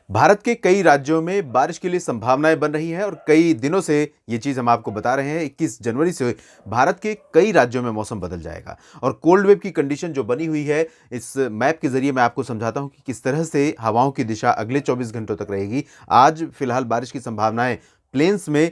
भारत के कई राज्यों में बारिश के लिए संभावनाएं बन रही हैं और कई दिनों से ये चीज़ हम आपको बता रहे हैं। 21 जनवरी से भारत के कई राज्यों में मौसम बदल जाएगा और कोल्ड वेव की कंडीशन जो बनी हुई है, इस मैप के जरिए मैं आपको समझाता हूं कि किस तरह से हवाओं की दिशा अगले 24 घंटों तक रहेगी। आज फिलहाल बारिश की संभावनाएं प्लेन्स में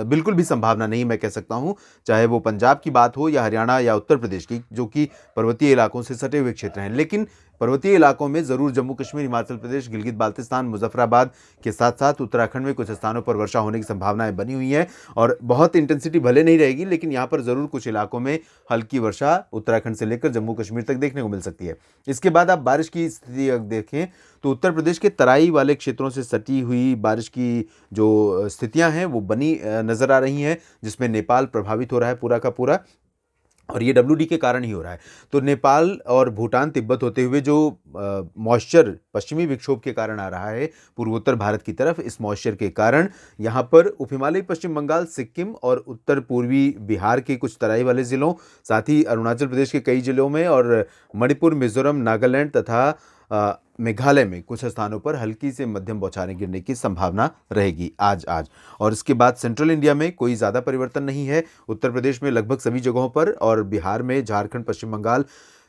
बिल्कुल भी संभावना नहीं, मैं कह सकता हूं। चाहे वो पंजाब की बात हो या हरियाणा या उत्तर प्रदेश की, जो कि पर्वतीय इलाकों से सटे हुए क्षेत्र हैं, लेकिन पर्वतीय इलाकों में जरूर जम्मू कश्मीर, हिमाचल प्रदेश, गिलगित बाल्टिस्तान, मुजफ्फराबाद के साथ साथ उत्तराखंड में कुछ स्थानों पर वर्षा होने की संभावनाएं बनी हुई हैं और बहुत इंटेंसिटी भले नहीं रहेगी, लेकिन यहां पर जरूर कुछ इलाकों में हल्की वर्षा उत्तराखंड से लेकर जम्मू कश्मीर तक देखने को मिल सकती है। इसके बाद आप बारिश की स्थिति अगर देखें तो उत्तर प्रदेश के तराई वाले क्षेत्रों से सटी हुई बारिश की जो स्थितियां हैं वो बनी नजर आ रही हैं, जिसमें नेपाल प्रभावित हो रहा है पूरा का पूरा, और ये डब्ल्यूडी के कारण ही हो रहा है। तो नेपाल और भूटान तिब्बत होते हुए जो मॉइस्चर पश्चिमी विक्षोभ के कारण आ रहा है पूर्वोत्तर भारत की तरफ, इस मॉइस्चर के कारण यहाँ पर उप हिमालयी पश्चिम बंगाल, सिक्किम और उत्तर पूर्वी बिहार के कुछ तराई वाले ज़िलों, साथ ही अरुणाचल प्रदेश के कई ज़िलों में और मणिपुर, मिजोरम, नागालैंड तथा मेघालय में कुछ स्थानों पर हल्की से मध्यम बौछारें गिरने की संभावना रहेगी आज। और इसके बाद सेंट्रल इंडिया में कोई ज़्यादा परिवर्तन नहीं है। उत्तर प्रदेश में लगभग सभी जगहों पर और बिहार में, झारखंड, पश्चिम बंगाल,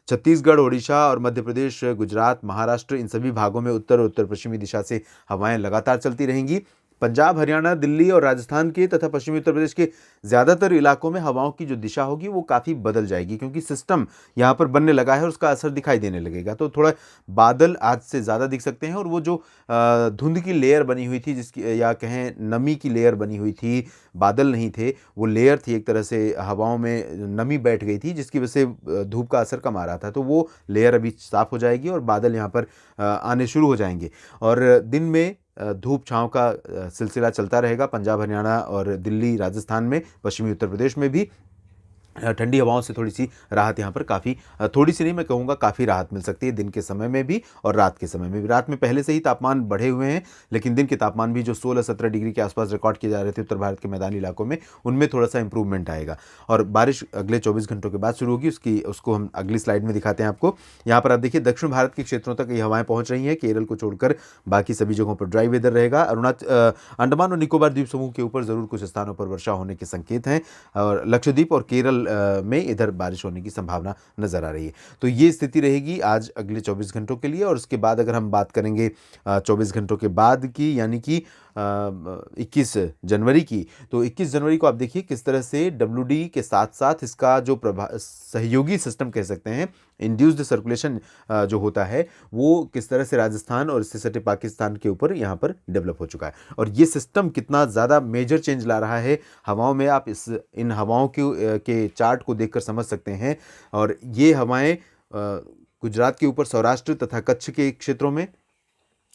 छत्तीसगढ़, ओडिशा और मध्य प्रदेश, गुजरात, महाराष्ट्र, इन सभी भागों में उत्तर और उत्तर पश्चिमी दिशा से हवाएं लगातार चलती रहेंगी। पंजाब, हरियाणा, दिल्ली और राजस्थान के तथा पश्चिमी उत्तर प्रदेश के ज़्यादातर इलाकों में हवाओं की जो दिशा होगी वो काफ़ी बदल जाएगी, क्योंकि सिस्टम यहाँ पर बनने लगा है और उसका असर दिखाई देने लगेगा। तो थोड़ा बादल आज से ज़्यादा दिख सकते हैं और वो जो धुंध की लेयर बनी हुई थी, जिसकी या कहें नमी की लेयर बनी हुई थी, बादल नहीं थे, वो लेयर थी, एक तरह से हवाओं में नमी बैठ गई थी जिसकी वजह से धूप का असर कम आ रहा था। तो वो लेयर अभी साफ़ हो जाएगी और बादल यहाँ पर आने शुरू हो जाएंगे और दिन में धूप छांव का सिलसिला चलता रहेगा। पंजाब, हरियाणा और दिल्ली, राजस्थान में, पश्चिमी उत्तर प्रदेश में भी ठंडी हवाओं से थोड़ी सी राहत यहाँ पर काफ़ी, थोड़ी सी नहीं मैं कहूँगा, काफ़ी राहत मिल सकती है दिन के समय में भी और रात के समय में भी। रात में पहले से ही तापमान बढ़े हुए हैं, लेकिन दिन के तापमान भी जो 16-17 डिग्री के आसपास रिकॉर्ड किए जा रहे थे उत्तर भारत के मैदानी इलाकों में, उनमें थोड़ा सा इंप्रूवमेंट आएगा। और बारिश अगले 24 घंटों के बाद शुरू होगी, उसको हम अगली स्लाइड में दिखाते हैं आपको। यहाँ पर आप देखिए, दक्षिण भारत के क्षेत्रों तक ये हवाएं पहुँच रही हैं। केरल को छोड़कर बाकी सभी जगहों पर ड्राई वेदर रहेगा। अंडमान और निकोबार द्वीप समूह के ऊपर ज़रूर कुछ स्थानों पर वर्षा होने के संकेत हैं और लक्षद्वीप और केरल में इधर बारिश होने की संभावना नजर आ रही है। तो ये स्थिति रहेगी आज अगले 24 घंटों के लिए। और उसके बाद अगर हम बात करेंगे 24 घंटों के बाद की, यानी कि 21 जनवरी की, तो 21 जनवरी को आप देखिए किस तरह से डब्ल्यूडी के साथ साथ इसका जो सहयोगी सिस्टम कह सकते हैं, इंड्यूस्ड सर्कुलेशन जो होता है, वो किस तरह से राजस्थान और इससे सटे पाकिस्तान के ऊपर यहाँ पर डेवलप हो चुका है। और ये सिस्टम कितना ज़्यादा मेजर चेंज ला रहा है हवाओं में, आप इन हवाओं के चार्ट को देखकर समझ सकते हैं। और ये हवाएं गुजरात के ऊपर, सौराष्ट्र तथा कच्छ के क्षेत्रों में,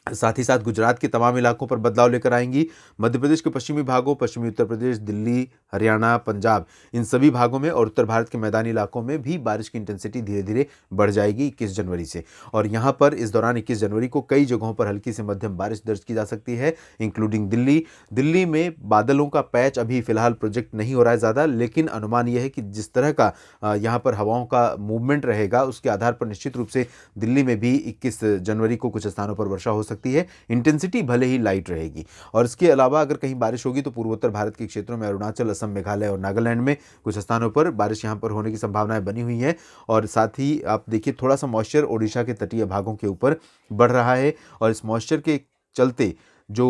साथ ही साथ गुजरात के तमाम इलाकों पर बदलाव लेकर आएंगी। मध्य प्रदेश के पश्चिमी भागों, पश्चिमी उत्तर प्रदेश, दिल्ली, हरियाणा, पंजाब, इन सभी भागों में और उत्तर भारत के मैदानी इलाकों में भी बारिश की इंटेंसिटी धीरे धीरे बढ़ जाएगी 21 जनवरी से। और यहाँ पर इस दौरान 21 जनवरी को कई जगहों पर हल्की से मध्यम बारिश दर्ज की जा सकती है, इंक्लूडिंग दिल्ली में बादलों का पैच अभी फिलहाल प्रोजेक्ट नहीं हो रहा है ज़्यादा, लेकिन अनुमान यह है कि जिस तरह का यहाँ पर हवाओं का मूवमेंट रहेगा, उसके आधार पर निश्चित रूप से दिल्ली में भी 21 जनवरी को कुछ स्थानों पर वर्षा हो सकती है। इंटेंसिटी भले ही लाइट रहेगी। और इसके अलावा अगर कहीं बारिश होगी तो पूर्वोत्तर भारत के क्षेत्रों में, अरुणाचल, असम, मेघालय और नागालैंड में कुछ स्थानों पर बारिश यहाँ पर होने की संभावनाएं बनी हुई हैं। और साथ ही आप देखिए, थोड़ा सा मॉइस्चर ओडिशा के तटीय भागों के ऊपर बढ़ रहा है और इस मॉइस्चर के चलते जो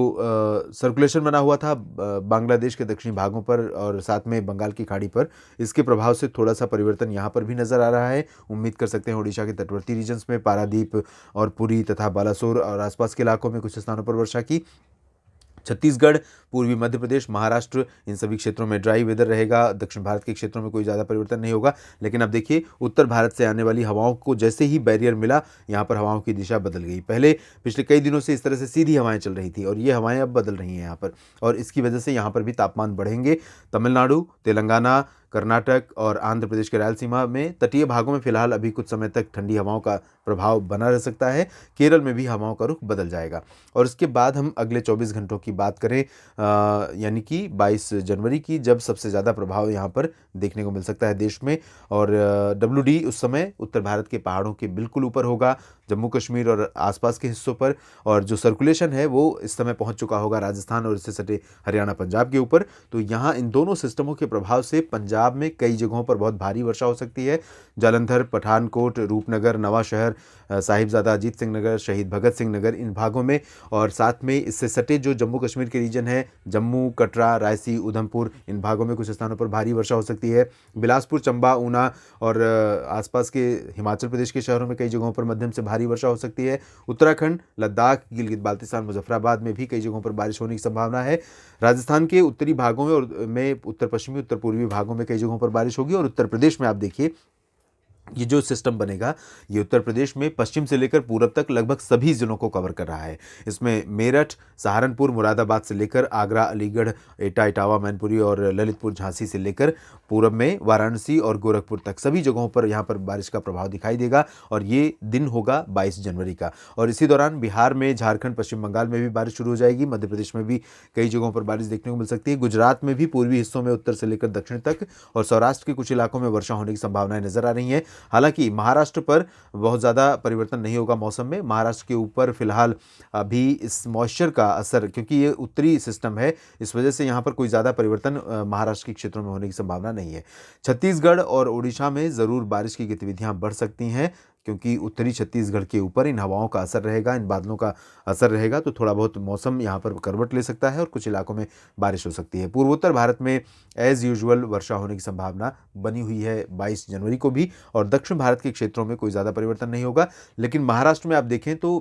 सर्कुलेशन बना हुआ था बांग्लादेश के दक्षिणी भागों पर और साथ में बंगाल की खाड़ी पर, इसके प्रभाव से थोड़ा सा परिवर्तन यहाँ पर भी नज़र आ रहा है। उम्मीद कर सकते हैं उड़ीसा के तटवर्ती रीजन्स में, पारादीप और पुरी तथा बालासोर और आसपास के इलाकों में कुछ स्थानों पर वर्षा की। छत्तीसगढ़, पूर्वी मध्य प्रदेश, महाराष्ट्र, इन सभी क्षेत्रों में ड्राई वेदर रहेगा। दक्षिण भारत के क्षेत्रों में कोई ज़्यादा परिवर्तन नहीं होगा। लेकिन अब देखिए, उत्तर भारत से आने वाली हवाओं को जैसे ही बैरियर मिला, यहाँ पर हवाओं की दिशा बदल गई। पहले पिछले कई दिनों से इस तरह से सीधी हवाएं चल रही थी और ये हवाएं अब बदल रही हैं यहाँ पर, और इसकी वजह से यहाँ पर भी तापमान बढ़ेंगे। तमिलनाडु, तेलंगाना, कर्नाटक और आंध्र प्रदेश के रायलसीमा में तटीय भागों में फिलहाल अभी कुछ समय तक ठंडी हवाओं का प्रभाव बना रह सकता है। केरल में भी हवाओं का रुख बदल जाएगा। और इसके बाद हम अगले 24 घंटों की बात करें, यानी कि 22 जनवरी की, जब सबसे ज़्यादा प्रभाव यहाँ पर देखने को मिल सकता है देश में। और WD उस समय उत्तर भारत के पहाड़ों के बिल्कुल ऊपर होगा, जम्मू कश्मीर और आसपास के हिस्सों पर। और जो सर्कुलेशन है वो इस समय पहुंच चुका होगा राजस्थान और इससे सटे हरियाणा पंजाब के ऊपर। तो यहाँ इन दोनों सिस्टमों के प्रभाव से पंजाब में कई जगहों पर बहुत भारी वर्षा हो सकती है। जालंधर, पठानकोट, रूपनगर, नवा शहर, साहिबजादा अजीत सिंह नगर, शहीद भगत सिंह नगर, इन भागों में। और साथ में इससे सटे जो जम्मू कश्मीर के रीजन है, जम्मू, कटरा, रायसी, उधमपुर, इन भागों में कुछ स्थानों पर भारी वर्षा हो सकती है। बिलासपुर, चंबा, ऊना और आसपास के हिमाचल प्रदेश के शहरों में कई जगहों पर मध्यम से भारी वर्षा हो सकती है। उत्तराखंड, लद्दाख, गिलगित बाल्तिस्तान, मुजफ्फराबाद में भी कई जगहों पर बारिश होने की संभावना है। राजस्थान के उत्तरी भागों में और उत्तर पश्चिमी, उत्तर पूर्वी भागों में कई जगहों पर बारिश होगी। और उत्तर प्रदेश में आप देखिए, ये जो सिस्टम बनेगा ये उत्तर प्रदेश में पश्चिम से लेकर पूरब तक लगभग सभी जिलों को कवर कर रहा है। इसमें मेरठ, सहारनपुर, मुरादाबाद से लेकर आगरा, अलीगढ़, एटा, इटावा, मैनपुरी और ललितपुर, झांसी से लेकर पूरब में वाराणसी और गोरखपुर तक सभी जगहों पर यहाँ पर बारिश का प्रभाव दिखाई देगा। और ये दिन होगा 22 जनवरी का। और इसी दौरान बिहार में, झारखंड, पश्चिम बंगाल में भी बारिश शुरू हो जाएगी। मध्य प्रदेश में भी कई जगहों पर बारिश देखने को मिल सकती है। गुजरात में भी पूर्वी हिस्सों में उत्तर से लेकर दक्षिण तक और सौराष्ट्र के कुछ इलाकों में वर्षा होने की संभावनाएं नजर आ रही हैं। हालांकि महाराष्ट्र पर बहुत ज़्यादा परिवर्तन नहीं होगा मौसम में। महाराष्ट्र के ऊपर फिलहाल अभी इस मॉइस्चर का असर, क्योंकि ये उत्तरी सिस्टम है, इस वजह से यहाँ पर कोई ज़्यादा परिवर्तन महाराष्ट्र के क्षेत्रों में होने की संभावना नहीं है। छत्तीसगढ़ और ओडिशा में ज़रूर बारिश की गतिविधियाँ बढ़ सकती हैं, क्योंकि उत्तरी छत्तीसगढ़ के ऊपर इन हवाओं का असर रहेगा, इन बादलों का असर रहेगा। तो थोड़ा बहुत मौसम यहाँ पर करवट ले सकता है और कुछ इलाकों में बारिश हो सकती है। पूर्वोत्तर भारत में एज़ यूजुअल वर्षा होने की संभावना बनी हुई है 22 जनवरी को भी। और दक्षिण भारत के क्षेत्रों में कोई ज़्यादा परिवर्तन नहीं होगा। लेकिन महाराष्ट्र में आप देखें तो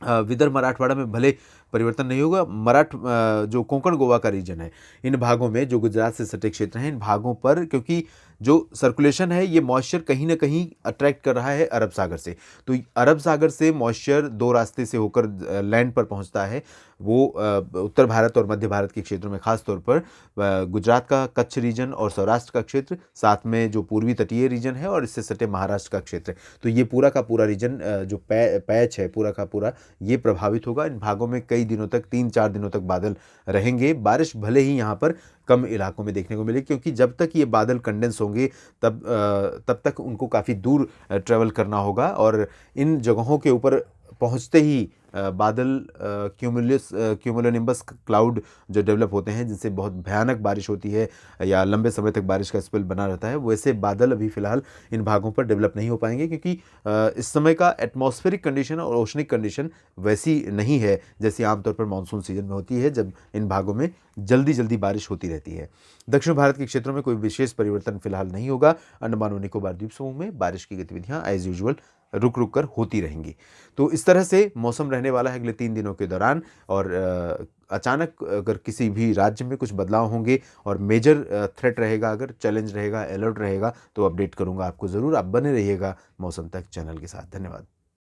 विदर्भ, मराठवाड़ा में भले परिवर्तन नहीं होगा। जो कोंकण गोवा का रीजन है, इन भागों में, जो गुजरात से सटे क्षेत्र हैं, इन भागों पर क्योंकि जो सर्कुलेशन है ये मॉइस्चर कहीं ना कहीं अट्रैक्ट कर रहा है अरब सागर से। तो अरब सागर से मॉइस्चर दो रास्ते से होकर लैंड पर पहुंचता है। वो उत्तर भारत और मध्य भारत के क्षेत्रों में, खास तौर पर गुजरात का कच्छ रीजन और सौराष्ट्र का क्षेत्र, साथ में जो पूर्वी तटीय रीजन है और इससे सटे महाराष्ट्र का क्षेत्र। तो ये पूरा का पूरा रीजन, जो पैच है पूरा का पूरा, ये प्रभावित होगा। इन भागों में कई दिनों तक, 3-4 दिनों तक बादल रहेंगे। बारिश भले ही यहाँ पर कम इलाकों में देखने को मिलेगी, क्योंकि जब तक ये बादल कंडेंस होंगे तब तक उनको काफ़ी दूर ट्रैवल करना होगा। और इन जगहों के ऊपर पहुँचते ही बादल क्यूमुलोनिम्बस क्लाउड जो डेवलप होते हैं, जिनसे बहुत भयानक बारिश होती है या लंबे समय तक बारिश का स्पेल बना रहता है, वैसे बादल अभी फ़िलहाल इन भागों पर डेवलप नहीं हो पाएंगे, क्योंकि इस समय का एटमॉस्फेरिक कंडीशन और ओशनिक कंडीशन वैसी नहीं है जैसी आमतौर पर मानसून सीजन में होती है, जब इन भागों में जल्दी जल्दी बारिश होती रहती है। दक्षिण भारत के क्षेत्रों में कोई विशेष परिवर्तन फिलहाल नहीं होगा। अंडमान और निकोबार द्वीप समूह में बारिश की गतिविधियां एज यूजुअल रुक रुक कर होती रहेंगी। तो इस तरह से मौसम रहने वाला है अगले 3 दिनों के दौरान। और अचानक अगर किसी भी राज्य में कुछ बदलाव होंगे और मेजर थ्रेट रहेगा, अगर चैलेंज रहेगा, अलर्ट रहेगा, तो अपडेट करूंगा आपको ज़रूर। आप बने रहिएगा मौसम तक चैनल के साथ। धन्यवाद।